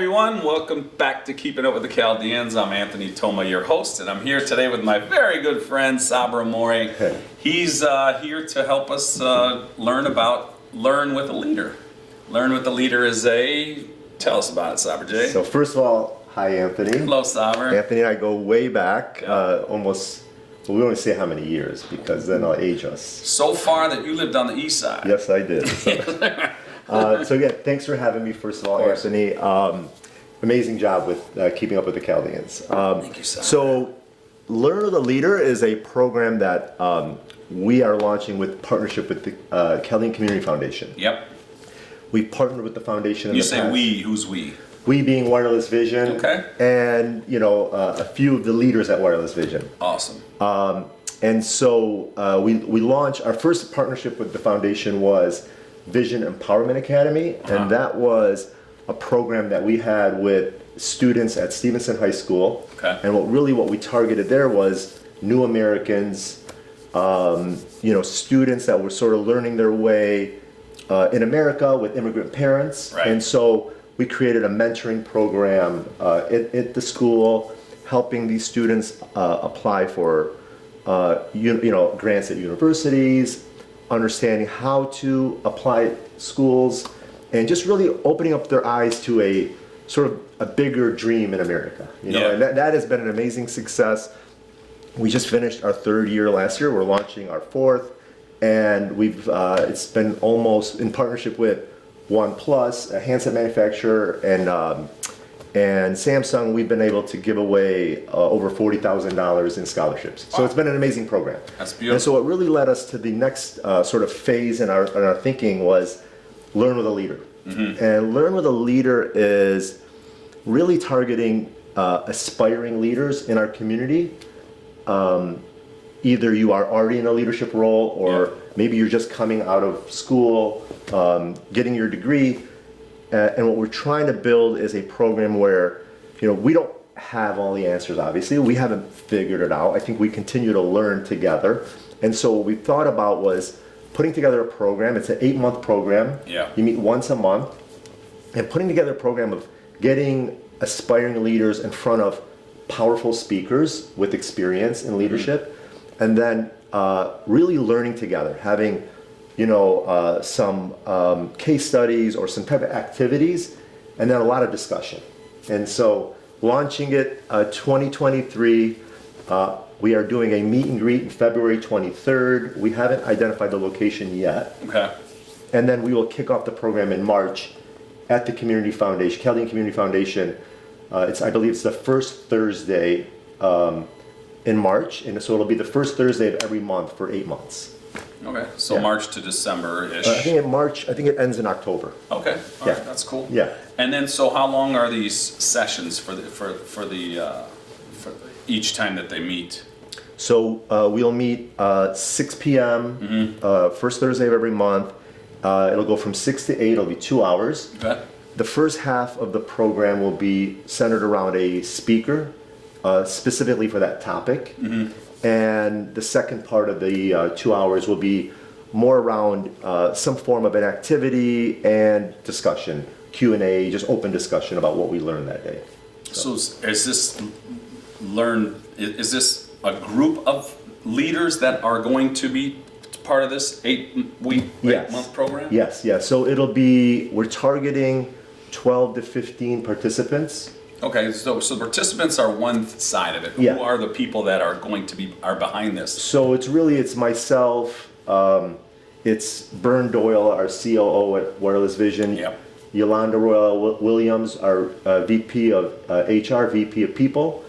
everyone, welcome back to Keeping Up with the Chaldeans. I'm Anthony Toma, your host, and I'm here today with my very good friend Saber Ammori. He's here to help us learn with a leader. Learn with a leader is tell us about it, Saber J. So first of all, hi Anthony. Hello, Saber. Anthony and I go way back, almost, well, we won't say how many years because then I'll age us. So far that you lived on the east side. Yes, I did. So again, thanks for having me, first of all, Anthony. Amazing job with keeping up with the Chaldeans. Thank you, Saber. So Learn with a Leader is a program that we are launching with partnership with the Chaldean Community Foundation. Yep. We partnered with the foundation in You the say past. we, who's we? We being Wireless Vision, Okay. and a few of the leaders at Wireless Vision. Awesome. And so we launched, our first partnership with the foundation was Vision Empowerment Academy, and that was a program that we had with students at Stevenson High School. Okay. And what we targeted there was new Americans, students that were sort of learning their way in America with immigrant parents. Right. And so we created a mentoring program at the school, helping these students apply for grants at universities, understanding how to apply at schools, and just really opening up their eyes to a sort of a bigger dream in America. And that has been an amazing success. We just finished our third year last year. We're launching our fourth, and it's been almost in partnership with OnePlus, a handset manufacturer, and Samsung. We've been able to give away over $40,000 in scholarships. So it's been an amazing program. That's beautiful. And so what really led us to the next sort of phase in our thinking was Learn with a Leader. Mm-hmm. And Learn with a Leader is really targeting aspiring leaders in our community. Either you are already in a leadership role, or maybe you're just coming out of school, getting your degree. And what we're trying to build is a program where, we don't have all the answers, obviously. We haven't figured it out. I think we continue to learn together. And so what we thought about was putting together a program. It's an 8-month program. Yeah. You meet once a month. And putting together a program of getting aspiring leaders in front of powerful speakers with experience in leadership. And then really learning together, having some case studies or some type of activities, and then a lot of discussion. And so launching it 2023, we are doing a meet and greet in February 23rd. We haven't identified the location yet. Okay. And then we will kick off the program in March at the Community Foundation, Chaldean Community Foundation. I believe it's the first Thursday in March, and so it'll be the first Thursday of every month for 8 months. Okay, so March to December-ish. I think it ends in October. Okay, all right, that's cool. Yeah. And then, so how long are these sessions for each time that they meet? So we'll meet 6 p.m. First Thursday of every month. It'll go from 6 to 8. It'll be 2 hours. Okay. The first half of the program will be centered around a speaker, specifically for that topic. And the second part of the 2 hours will be more around some form of an activity and discussion, Q&A, just open discussion about what we learned that day. So is this a group of leaders that are going to be part of this 8-month program? Yes. So we're targeting 12 to 15 participants. Okay, so the participants are one side of it. Yeah. Who are the people that are going to be behind this? So it's myself, it's Bern Doyle, our COO at Wireless Vision. Yep. Yolanda Royal Williams, our VP of HR, VP of People.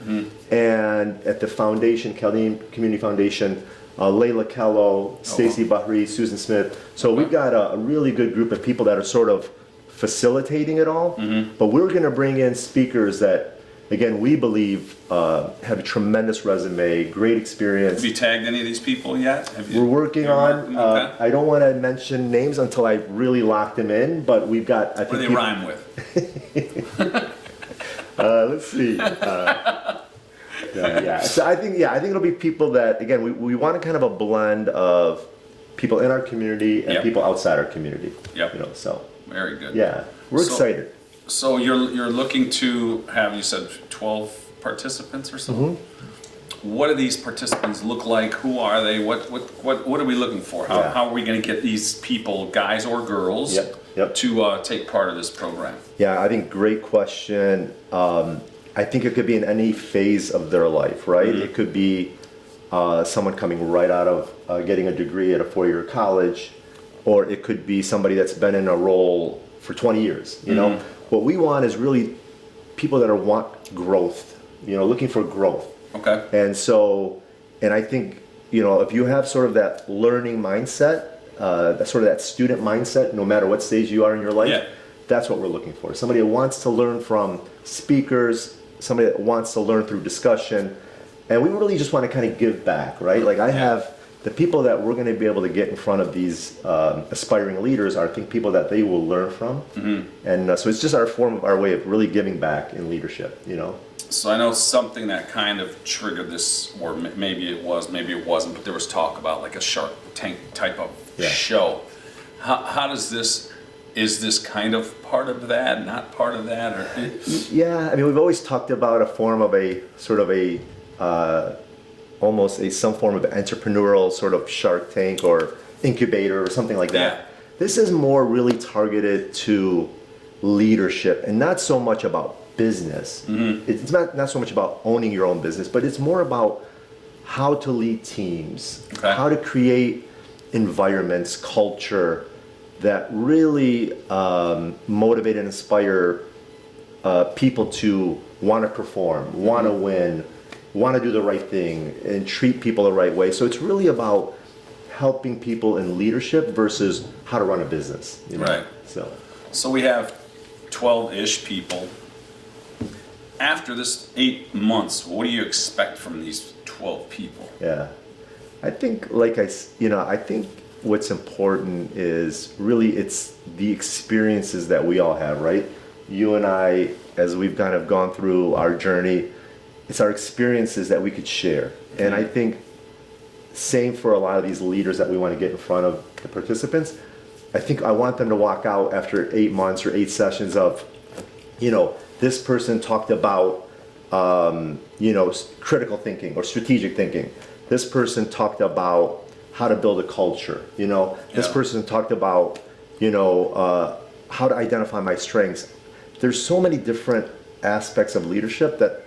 And at the foundation, Chaldean Community Foundation, Layla Kello, Stacy Bahri, Susan Smith. So we've got a really good group of people that are sort of facilitating it all. But we're going to bring in speakers that, again, we believe have a tremendous resume, great experience. Have you tagged any of these people yet? We're working on. I don't want to mention names until I've really locked them in, but we've got. What do they rhyme with? Let's see. So I think it'll be people that, again, we want a kind of a blend of people in our community and people outside our community. Yep. So Very good. yeah, we're excited. So you're looking to have, you said 12 participants or something? What do these participants look like? Who are they? What are we looking for? How are we going to get these people, guys or girls, to take part of this program? Yeah, I think great question. I think it could be in any phase of their life, right? It could be someone coming right out of getting a degree at a 4-year college, or it could be somebody that's been in a role for 20 years. You know, what we want is really people that want growth. You know, looking for growth. Okay. And I think, you know, if you have sort of that learning mindset, that student mindset, no matter what stage you are in your life, that's what we're looking for. Somebody that wants to learn from speakers, somebody that wants to learn through discussion, and we really just want to kind of give back, right? Like I have the people that we're going to be able to get in front of these aspiring leaders are, I think, people that they will learn from, and so it's just our way of really giving back in leadership, you know. So I know something that kind of triggered this, or maybe it was, maybe it wasn't, but there was talk about like a Shark Tank type of show. How does this, is this kind of part of that, not part of that? Or Yeah, I mean, we've always talked about a form of a sort of a, almost some form of entrepreneurial sort of Shark Tank or incubator or something like that. Yeah. This is more really targeted to leadership and not so much about business. It's not so much about owning your own business, but it's more about how to lead teams, how to create environments, culture that really motivate and inspire people to want to perform, want to win, want to do the right thing, and treat people the right way. So it's really about helping people in leadership versus how to run a business. You know? Right. So we have 12-ish people. After this 8 months, what do you expect from these 12 people? Yeah, I think, I think what's important is really it's the experiences that we all have, right? You and I, as we've kind of gone through our journey, it's our experiences that we could share. And I think same for a lot of these leaders that we want to get in front of the participants. I think I want them to walk out after 8 months or 8 sessions of, you know, this person talked about, critical thinking or strategic thinking. This person talked about how to build a culture. You know, this person talked about, how to identify my strengths. There's so many different aspects of leadership that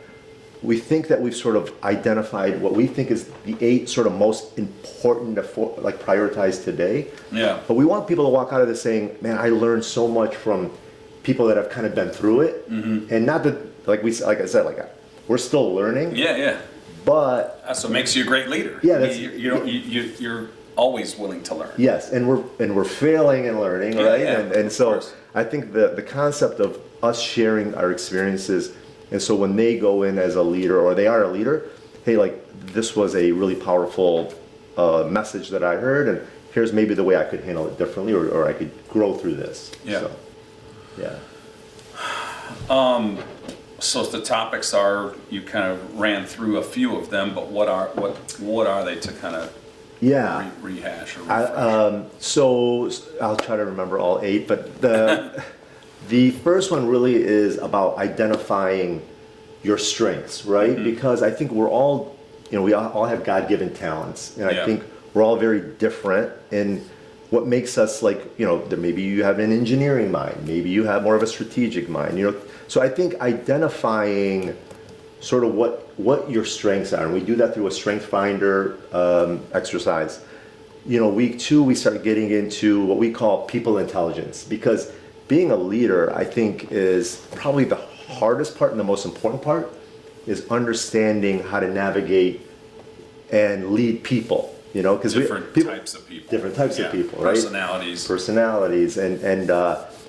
we think that we've sort of identified what we think is the 8 sort of most important to prioritize today. Yeah. But we want people to walk out of this saying, man, I learned so much from people that have kind of been through it, and not that like I said, we're still learning. Yeah. But that's what makes you a great leader. Yeah, you're always willing to learn. Yes, and we're failing and learning, right? And so I think the concept of us sharing our experiences, and so when they go in as a leader or they are a leader, hey, this was a really powerful message that I heard, and here's maybe the way I could handle it differently, or I could grow through this. Yeah. So, yeah. So the topics are, you kind of ran through a few of them, but what are they to kind of rehash or refresh? So I'll try to remember all 8, but the first one really is about identifying your strengths, right? Because I think we're all, we all have God-given talents, and I think we're all very different in what makes us maybe you have an engineering mind, maybe you have more of a strategic mind, So I think identifying sort of what your strengths are, and we do that through a strength finder exercise. Week 2 we start getting into what we call people intelligence, because being a leader, I think, is probably the hardest part and the most important part is understanding how to navigate and lead people. Because different types of people, right? Personalities, and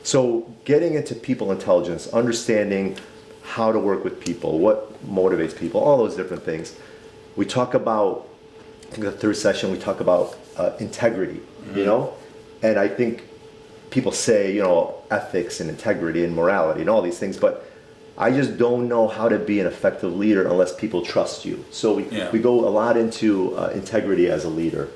so getting into people intelligence, understanding how to work with people, what motivates people, all those different things. We talk about, I think the third session, we talk about integrity, and I think people say, ethics and integrity and morality and all these things, but I just don't know how to be an effective leader unless people trust you. So we go a lot into integrity as a leader.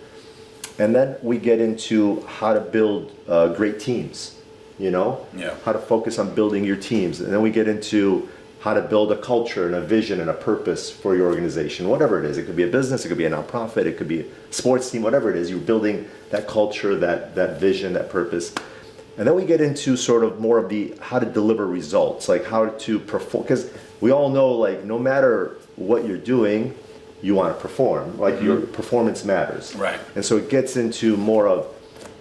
And then we get into how to build great teams. Yeah. how to focus on building your teams. And then we get into how to build a culture and a vision and a purpose for your organization, whatever it is. It could be a business, it could be a nonprofit, it could be a sports team, whatever it is. You're building that culture, that vision, that purpose. And then we get into sort of more of the how to deliver results, like how to perform. Because we all know, like, no matter what you're doing, you want to perform. Like, your performance matters. Right. And so it gets into more of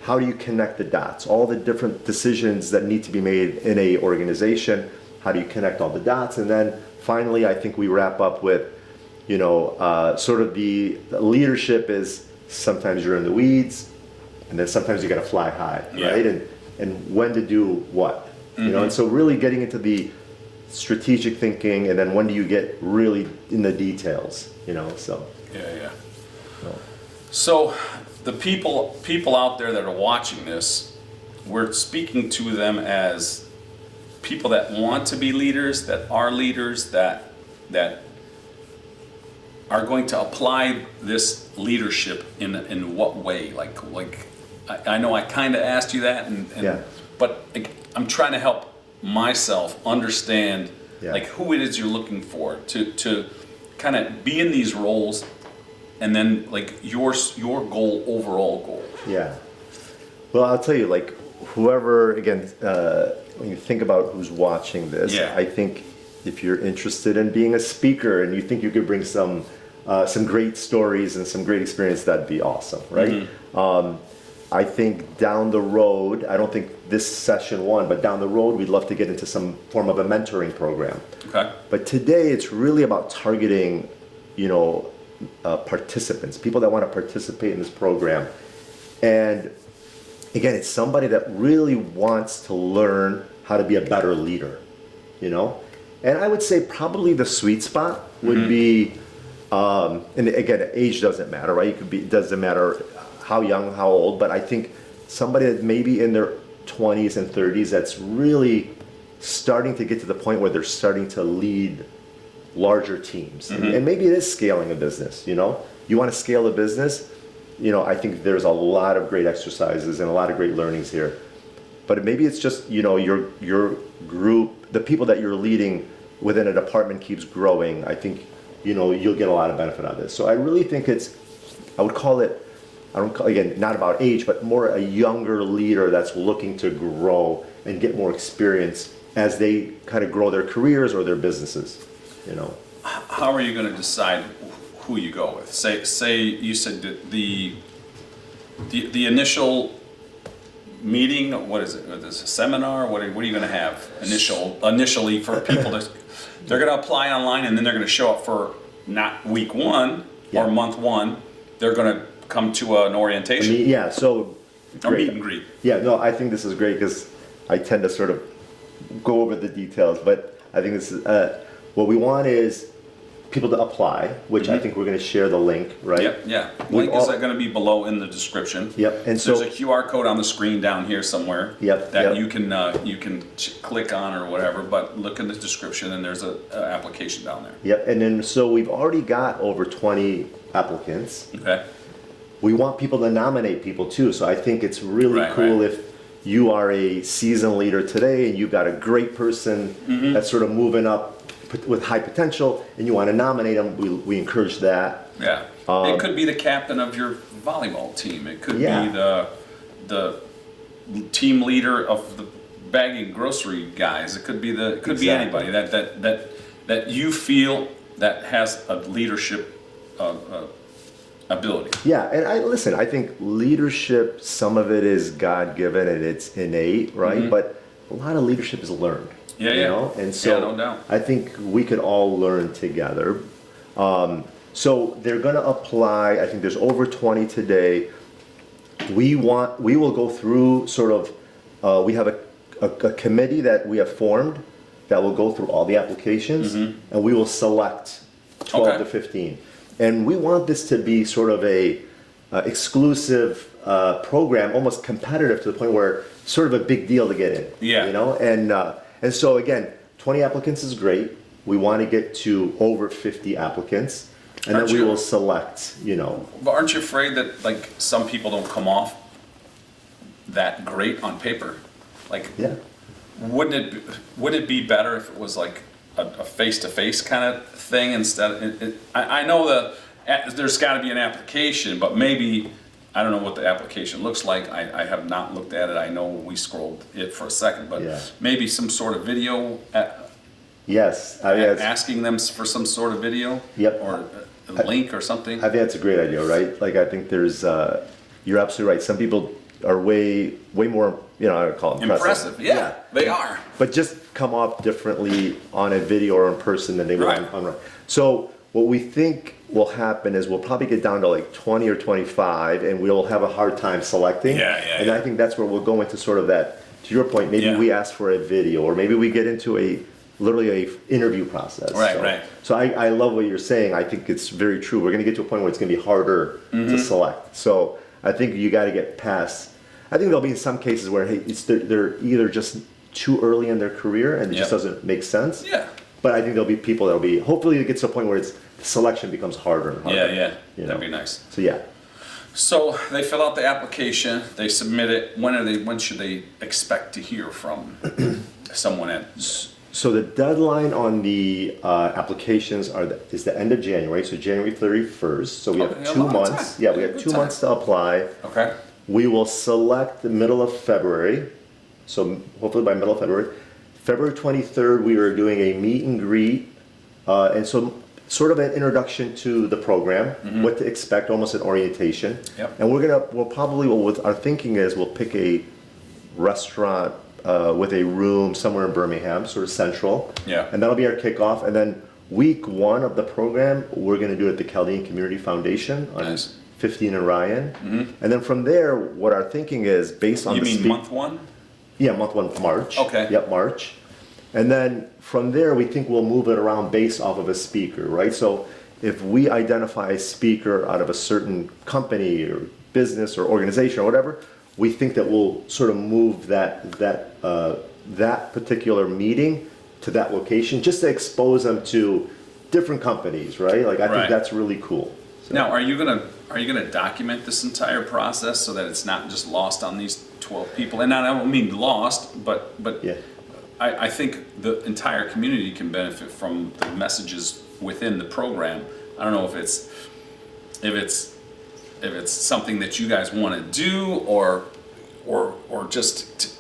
how do you connect the dots, all the different decisions that need to be made in a organization. How do you connect all the dots? And then finally, I think we wrap up with, sort of the leadership is sometimes you're in the weeds, and then sometimes you got to fly high, right? And when to do what, And so really getting into the strategic thinking, and then when do you get really in the details, So. Yeah. So the people out there that are watching this, we're speaking to them as people that want to be leaders, that are leaders, that are going to apply this leadership in what way? Like I know I kind of asked you that, but I'm trying to help myself understand like who it is you're looking for to kind of be in these roles, and then like your overall goal. Yeah. Well, I'll tell you, like, whoever, again, when you think about who's watching this, I think if you're interested in being a speaker and you think you could bring some great stories and some great experience, that'd be awesome, right? I think down the road, I don't think this session one, but down the road, we'd love to get into some form of a mentoring program. Okay. But today, it's really about targeting, participants, people that want to participate in this program. And again, it's somebody that really wants to learn how to be a better leader, And I would say probably the sweet spot would be, and again, age doesn't matter, right? It doesn't matter how young, how old, but I think somebody that maybe in their 20s and 30s that's really starting to get to the point where they're starting to lead larger teams. And maybe it is scaling a business, You want to scale a business, I think there's a lot of great exercises and a lot of great learnings here. But maybe it's just, your group, the people that you're leading within a department keeps growing. I think, you'll get a lot of benefit out of this. So I really think I would call it, again, not about age, but more a younger leader that's looking to grow and get more experience as they kind of grow their careers or their businesses, How are you going to decide who you go with? Say you said that the initial meeting, what is it? Is this a seminar? What are you going to have initially for people that they're going to apply online, and then they're going to show up for not week one or month one. They're going to come to an orientation. So or meet and greet. I think this is great because I tend to sort of go over the details, but I think this is what we want is people to apply, which I think we're going to share the link, right? Link is going to be below in the description. And so there's a QR code on the screen down here somewhere. That you can click on or whatever. But look in the description, and there's an application down there. And then so we've already got over 20 applicants. Okay. We want people to nominate people too. So I think it's really cool if you are a seasoned leader today and you've got a great person that's sort of moving up with high potential, and you want to nominate them, we encourage that. It could be the captain of your volleyball team. It could be the team leader of the bagging grocery guys. It could be be anybody that you feel that has a leadership ability. And I think leadership, some of it is God-given and it's innate, right? But a lot of leadership is learned. And so no doubt. I think we could all learn together. So they're going to apply. I think there's over 20 today. We will go through sort of, we have a committee that we have formed that will go through all the applications, and we will select 12 to 15. And we want this to be sort of a exclusive program, almost competitive to the point where it's sort of a big deal to get in. And so again, 20 applicants is great. We want to get to over 50 applicants, and then we will select, But aren't you afraid that like some people don't come off that great on paper? Like, Yeah. would it be better if it was like a face-to-face kind of thing instead? I know there's got to be an application, but maybe, I don't know what the application looks like. I have not looked at it. I know we scrolled it for a second, but Yeah. maybe some sort of video. Yes. Asking them for some sort of video. Yep. Or a link or something. I think that's a great idea, right? Like, I think there's, you're absolutely right. Some people are way more, I would call it Impressive. Yeah, they are. But just come off differently on a video or in person than they would Right. on. So what we think will happen is we'll probably get down to like 20 or 25, and we'll have a hard time selecting. And I think that's where we'll go into sort of that, to your point, maybe we ask for a video, or maybe we get into literally a interview process. Right. So I love what you're saying. I think it's very true. We're going to get to a point where it's going to be harder to select. So I think you got to get past. I think there'll be some cases where they're either just too early in their career and it just doesn't make sense. Yeah. But I think there'll be people that'll be. Hopefully, it gets to a point where the selection becomes harder and harder. Yeah. That'd be nice. So yeah. So they fill out the application. They submit it. When should they expect to hear from someone at? So the deadline on the applications is the end of January, so January 31st. So we have 2 months. Yeah, we have 2 months to apply. Okay. We will select the middle of February. So hopefully by middle of February. February 23rd, we are doing a meet and greet. And so sort of an introduction to the program, what to expect, almost an orientation. Yep. And what our thinking is we'll pick a restaurant with a room somewhere in Birmingham, sort of central. Yeah. And that'll be our kickoff. And then week 1 of the program, we're going to do it at the Chaldean Community Foundation on 15 and Ryan. And then from there, what our thinking is based on month 1? Yeah, month 1, March. Okay. Yep, March. And then from there, we think we'll move it around based off of a speaker, right? So if we identify a speaker out of a certain company or business or organization or whatever, we think that we'll sort of move that particular meeting to that location just to expose them to different companies, right? Like I think that's really cool. So. Now, are you gonna document this entire process so that it's not just lost on these 12 people? And I don't mean lost, but yeah. I think the entire community can benefit from the messages within the program. I don't know if it's something that you guys want to do or just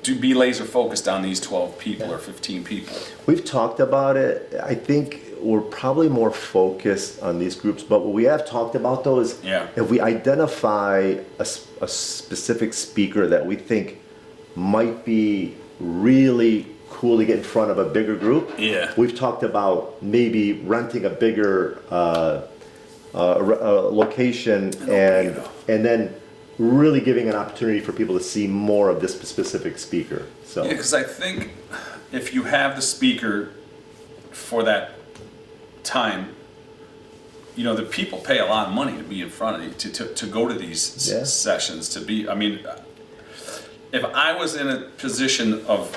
to be laser focused on these 12 people or 15 people. We've talked about it. I think we're probably more focused on these groups, but what we have talked about though is if we identify a specific speaker that we think might be really cool to get in front of a bigger group, we've talked about maybe renting a bigger location and then really giving an opportunity for people to see more of this specific speaker. So yeah, because I think if you have the speaker for that time, the people pay a lot of money to be in front of you, to go to these sessions, to be. I mean, if I was in a position of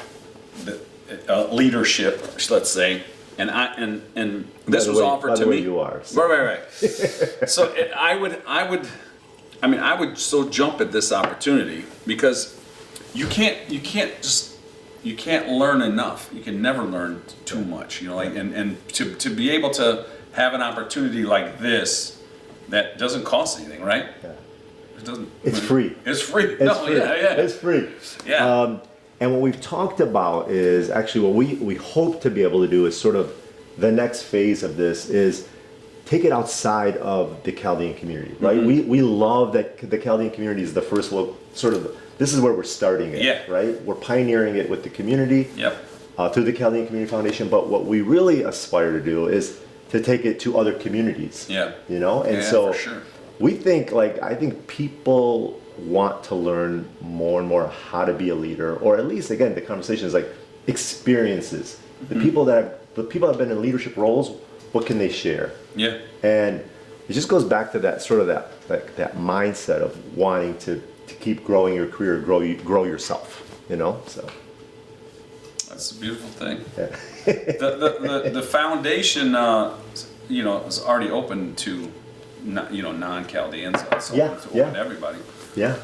leadership, let's say, and this was offered to me, you are. So. Right. So I would so jump at this opportunity because you can't learn enough. You can never learn too much, and to be able to have an opportunity like this that doesn't cost anything, right? Yeah. It doesn't. It's free. It's free. It's free. Yeah. And what we've talked about is actually what we hope to be able to do is sort of the next phase of this is take it outside of the Chaldean community, right? We love that the Chaldean community is the first this is where we're starting it, right? We're pioneering it with the community through the Chaldean Community Foundation, but what we really aspire to do is to take it to other communities, And so for sure. we think, I think people want to learn more and more how to be a leader, or at least, again, the conversation is experiences. The people that have been in leadership roles, what can they share? Yeah. And it just goes back to that sort of that mindset of wanting to keep growing your career, grow yourself, So that's a beautiful thing. Yeah. the foundation, is already open to, non-Chaldeans. So it's open to everybody. Yeah.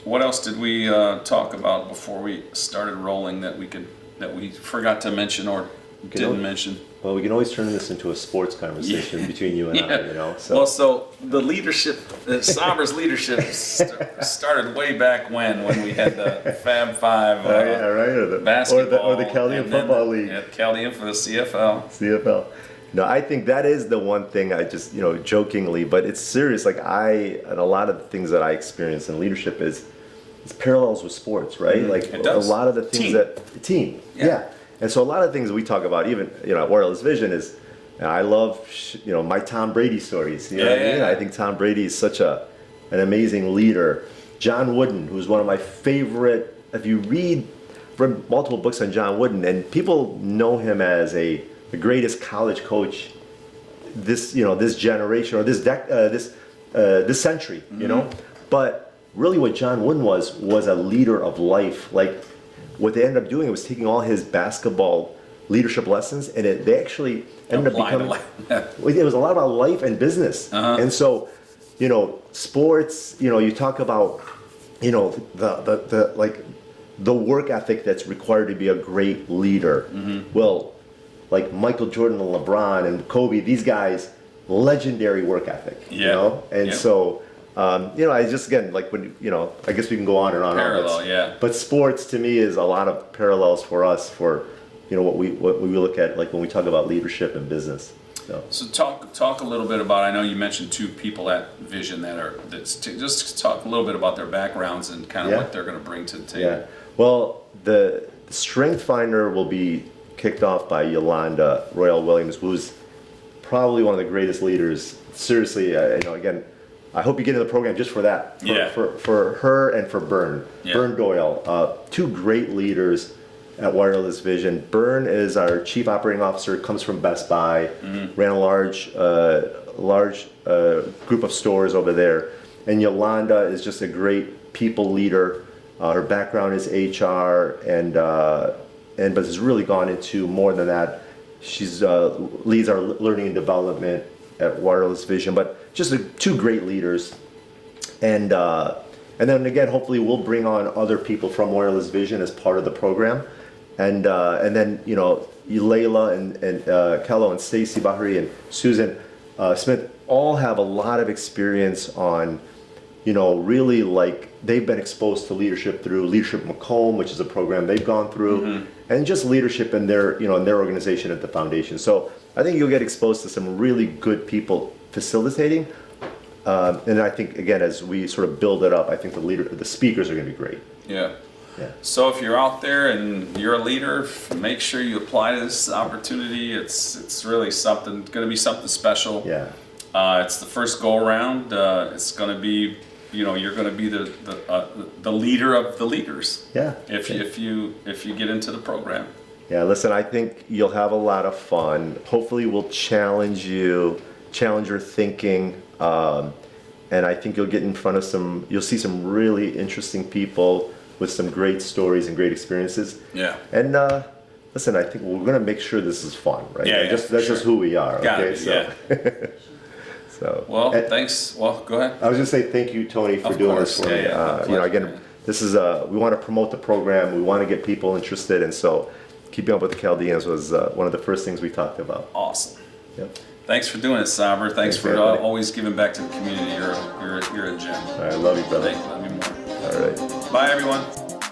What else did we talk about before we started rolling that we forgot to mention or didn't mention? Well, we can always turn this into a sports conversation between you and I, you know. So. Well, so the leadership, Saber's leadership started way back when we had the Fab Five. Yeah, right. Or the basketball, or the Chaldean Football League. Yeah, Chaldean for the CFL. CFL. No, I think that is the one thing I just, jokingly, but it's serious. Like and a lot of the things that I experience in leadership it's parallels with sports, right? Mm-hmm. Like It does. a lot of the things team. Yeah. And so a lot of things we talk about, even, at Wireless Vision is, and I love, my Tom Brady stories. You know what I mean? I think Tom Brady is such an amazing leader. John Wooden, who's one of my favorite, if you read multiple books on John Wooden, and people know him as the greatest college coach this generation or this century, but really what John Wooden was a leader of life. Like what they ended up doing was taking all his basketball leadership lessons and they actually ended up becoming it was a lot about life and business. And so sports, you talk about the work ethic that's required to be a great leader. Well, like Michael Jordan and LeBron and Kobe, these guys, legendary work ethic. So I just, again, like when, I guess we can go on and on. Parallel, But sports to me is a lot of parallels for us for, what we look at, like when we talk about leadership and business. So talk a little bit about, I know you mentioned two people at Vision just talk a little bit about their backgrounds and kind of what they're going to bring to the table. Yeah. Well, the Strength Finder will be kicked off by Yolanda Royal Williams, who's probably one of the greatest leaders. Seriously, again, I hope you get into the program just for that. For her and for Bern. Bern Doyle, two great leaders at Wireless Vision. Bern is our chief operating officer, comes from Best Buy, ran a large group of stores over there. And Yolanda is just a great people leader. Her background is HR but has really gone into more than that. She's leads our learning and development at Wireless Vision, but just two great leaders. And then again, hopefully we'll bring on other people from Wireless Vision as part of the program. And then, Layla and Kello and Stacy Bahri and Susan Smith all have a lot of experience on, really like they've been exposed to leadership through Leadership Macomb, which is a program they've gone through, and just leadership in their, in their organization at the foundation. So I think you'll get exposed to some really good people facilitating. And I think, again, as we sort of build it up, I think the speakers are going to be great. Yeah. So if you're out there and you're a leader, make sure you apply to this opportunity. It's really going to be something special. Yeah. It's the first go around. It's going to be, you're going to be the leader of the leaders. Yeah. If you get into the program. Yeah. Listen, I think you'll have a lot of fun. Hopefully, we'll challenge your thinking, and I think you'll get in front of you'll see some really interesting people with some great stories and great experiences. Yeah. And listen, I think we're going to make sure this is fun, right? That's just who we are. Okay. So. Well, thanks. Well, go ahead. I was going to say thank you, Tony, for doing this for me. Again, this is we want to promote the program. We want to get people interested, and so keeping up with the Chaldeans was one of the first things we talked about. Awesome. Yep. Thanks for doing it, Saber. Thanks for always giving back to the community. You're a gem. All right, love you, brother. Love you more. All right. Bye, everyone.